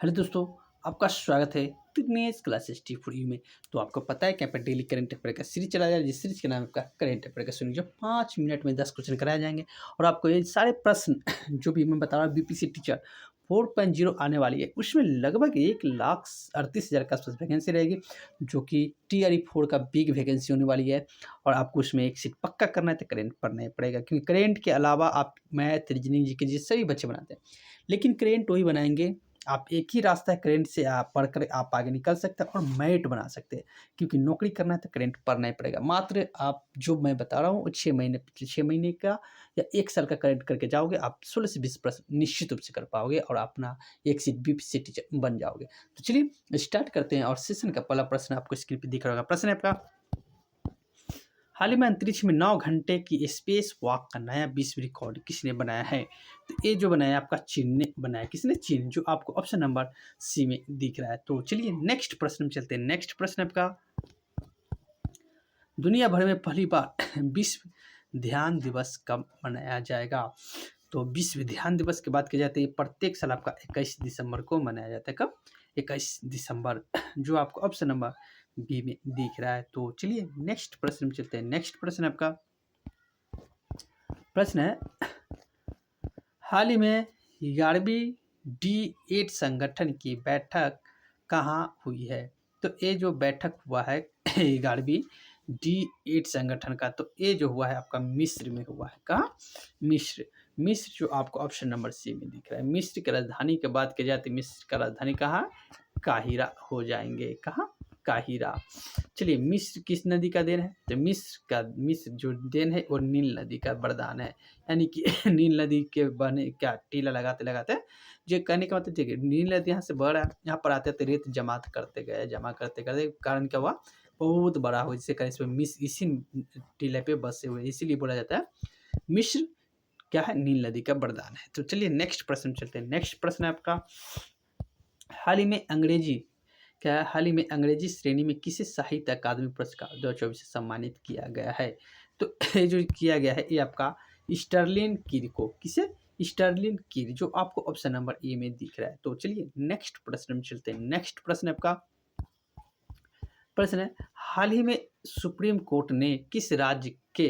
Hello दोस्तों, आपका स्वागत है Dinesh classes T for you में। तो आपको पता है कि यहाँ पे डेली करंट अफेयर का सीरीज चला जा रहा है, जिस सीरीज का नाम है आपका करंट अफेयर का सुनिए, जो 5 मिनट में 10 क्वेश्चन कराए जाएंगे और आपको ये सारे प्रश्न जो भी मैं बता रहा हूँ बीपीसी टीचर 4.0 आने वाली है, उसमें लगभग 1,38,000 के आसपास वैकेंसी रहेगी, जो कि TRE 4 का बिग वैकेंसी होने वाली है। और आपको उसमें एक सीट पक्का करना है तो करेंट पढ़ना ही पड़ेगा, क्योंकि करेंट के अलावा आप मैथ, रीजनिंग, जीके जी सभी बच्चे बनाते हैं, लेकिन करेंट वही बनाएंगे। आप एक ही रास्ता है करेंट से, आप पढ़कर आप आगे निकल सकते हैं और मेरिट बना सकते हैं, क्योंकि नौकरी करना है तो करेंट पढ़ना ही पड़ेगा। मात्र आप जो मैं बता रहा हूँ 6 महीने, पिछले 6 महीने का या 1 साल का करेंट करके जाओगे, आप 16 से 20 प्रश्न निश्चित रूप से कर पाओगे और अपना एक सीट बीपीसी टीचर बन जाओगे। तो चलिए स्टार्ट करते हैं। और सेशन का पहला प्रश्न आपको स्क्रीन पर दिख रहा होगा। प्रश्न है आपका, हाल ही में अंतरिक्ष में 9 घंटे की स्पेस वॉक का नया विश्व रिकॉर्ड किसने बनाया है? तो ये जो बनाया आपका चीन ने बनाया। किसने? चीन, जो आपको ऑप्शन नंबर सी में दिख रहा है। तो चलिए नेक्स्ट प्रश्न में चलते हैं। नेक्स्ट प्रश्न आपका, दुनिया भर में पहली बार विश्व ध्यान दिवस कब मनाया जाएगा? तो विश्व ध्यान दिवस की बात की जाती है, प्रत्येक साल आपका 21 दिसंबर को मनाया जाता है। कब? 21 दिसंबर, जो आपको ऑप्शन नंबर बी में दिख रहा है। तो चलिए नेक्स्ट प्रश्न में चलते हैं। नेक्स्ट प्रश्न आपका प्रश्न है, हाल ही में 11वीं D8 संगठन की बैठक कहाँ हुई है? तो ये जो बैठक हुआ है 11वीं D8 संगठन का, तो ये जो हुआ है आपका मिस्र में हुआ है। कहाँ? मिस्र। मिस्र, जो आपको ऑप्शन नंबर सी में दिख रहा है। मिस्र की राजधानी की बात की जाए तो मिस्र का राजधानी कहाँ? काहिरा हो जाएंगे। कहाँ? काहिरा। चलिए, मिस्र किस नदी का देन है? तो मिस्र जो देन है वो नील नदी का वरदान है, यानी कि नील नदी के बहने क्या टीला लगाते लगाते, जो कहने का मतलब देखिए, नील नदी यहाँ से बह रहा है, यहाँ पर आते थे रेत जमा करते करते कारण क्या हुआ, बहुत बड़ा हो, जिससे कारण इसमें मिस्र इसी टीले पे बसे हुए, इसीलिए बोला जाता है मिस्र क्या है, नील नदी का वरदान है। तो चलिए नेक्स्ट प्रश्न चलते हैं। नेक्स्ट प्रश्न है आपका, हाल ही में अंग्रेजी श्रेणी में किसे साहित्य अकादमी पुरस्कार 2024 से सम्मानित किया गया है? तो ये जो किया गया है ये आपका स्टर्लिन कीर को, किसे? स्टर्लिन कीर, जो आपको ऑप्शन नंबर ए में दिख रहा है। तो चलिए नेक्स्ट प्रश्न में चलते हैं। नेक्स्ट प्रश्न आपका प्रश्न है, हाल ही में सुप्रीम कोर्ट ने किस राज्य के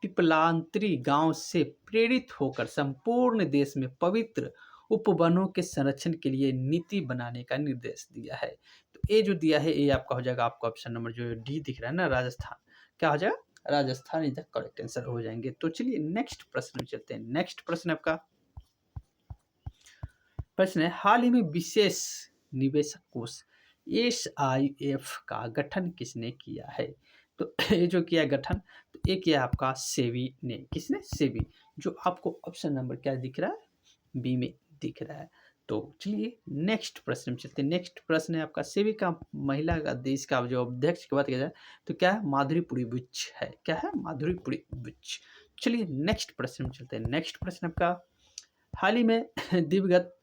पिपलांतरी गांव से प्रेरित होकर संपूर्ण देश में पवित्र उपवनों के संरक्षण के लिए नीति बनाने का निर्देश दिया है? तो ये जो दिया है ये आपका हो जाएगा, आपका ऑप्शन नंबर जो डी दिख रहा है ना, राजस्थान। क्या हो जाएगा? Rajasthan is the correct answer हो जाएंगे। तो चलिए नेक्स्ट प्रश्न में चलते हैं। नेक्स्ट प्रश्न आपका प्रश्न है, हाल ही में विशेष निवेशक कोष SIF का गठन किसने किया है? तो ये जो किया गठन, तो ये किया आपका सेबी ने। किसने? सेबी, जो आपको ऑप्शन नंबर क्या दिख रहा है, बी में दिख रहा है। तो चलिए नेक्स्ट प्रश्न में चलते हैं। नेक्स्ट प्रश्न है आपका, सेबी का महिला का देश का जो अध्यक्ष की बात किया जाए तो क्या है, माधुरी बुच है। क्या है? माधुरी बुच। चलिए नेक्स्ट प्रश्न में चलते हैं। नेक्स्ट प्रश्न आपका, हाल ही में दिवगत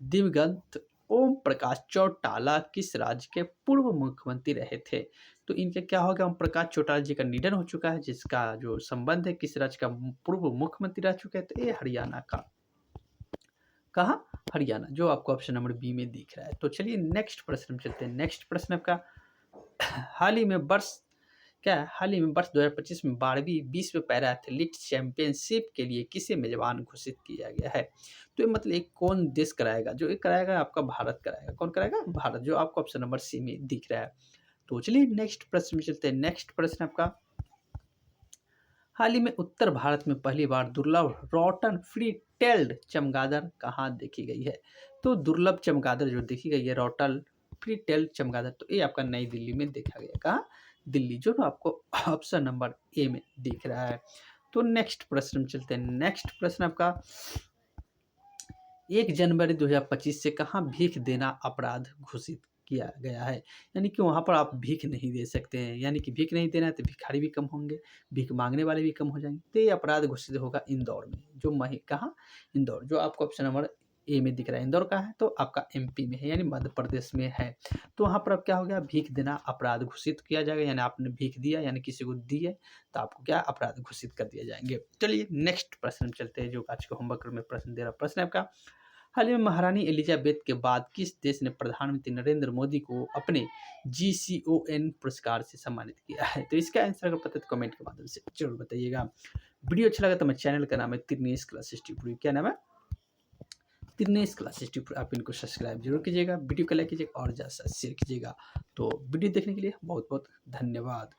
दिवंगत ओम प्रकाश चौटाला किस राज्य के पूर्व मुख्यमंत्री रहे थे? तो इनका क्या होगा, ओम प्रकाश चौटाला जी का निधन हो चुका है, जिसका जो संबंध है किस राज्य का पूर्व मुख्यमंत्री रह चुके हैं, तो ये हरियाणा का। कहाँ? हरियाणा, जो आपको ऑप्शन नंबर बी में दिख रहा है। तो चलिए नेक्स्ट प्रश्न में चलते हैं। नेक्स्ट प्रश्न आपका, हाल ही में वर्ष 2025 में 12वीं विश्व पैरा एथलीट चैंपियनशिप के लिए किसे मेजबान घोषित किया गया है? तो ये मतलब एक कौन देश कराएगा? जो ये कराएगा आपका भारत कराएगा। कौन कराएगा? भारत, जो आपको ऑप्शन नंबर सी में दिख रहा है। तो चलिए नेक्स्ट प्रश्न में चलते हैं। नेक्स्ट प्रश्न आपका, हाल ही में उत्तर भारत में पहली बार दुर्लभ रोटन फ्री टेल्ड चमगादड़ कहाँ देखी गई है? तो दुर्लभ चमगादड़ जो देखी गई है रोटल फ्री टेल्ड चमगादड़, तो ये आपका नई दिल्ली में देखा गया। कहाँ? दिल्ली, जो आपको ऑप्शन नंबर ए में दिख रहा है। तो नेक्स्ट प्रश्न में चलते हैं। नेक्स्ट प्रश्न आपका, 1 जनवरी 2025 से कहाँ भीख देना अपराध घोषित किया गया है? यानी कि वहाँ पर आप भीख नहीं दे सकते हैं, यानी कि भीख नहीं देना है तो भिखारी भी कम होंगे, भीख मांगने वाले भी कम हो जाएंगे। तो ये अपराध घोषित होगा इंदौर में, जो कहाँ? इंदौर, जो आपको ऑप्शन नंबर ए में दिख रहा है। इंदौर का है तो आपका MP में है, यानी मध्य प्रदेश में है। तो वहाँ पर अब क्या हो गया, भीख देना अपराध घोषित किया जाएगा, यानी आपने भीख दिया यानी किसी को दी है तो आपको क्या, अपराध घोषित कर दिया जाएंगे। चलिए नेक्स्ट प्रश्न चलते हैं, जो आज के होमवर्क में प्रश्न दे रहा प्रश्न है आपका, हाल ही में महारानी एलिजाबेथ के बाद किस देश ने प्रधानमंत्री नरेंद्र मोदी को अपने GCON पुरस्कार से सम्मानित किया है? तो इसका आंसर अगर पता है तो कमेंट के माध्यम से जरूर बताइएगा। वीडियो अच्छा लगा तो मेरे चैनल का नाम है तिरनेश क्लासेस ट्यूटोरियल। क्या नाम है? तिरनेश क्लासेस ट्यूटोरियल। आप इनको सब्सक्राइब जरूर कीजिएगा, वीडियो को लाइक कीजिएगा और ज़्यादा से ज़्यादा शेयर कीजिएगा। तो वीडियो देखने के लिए बहुत बहुत धन्यवाद।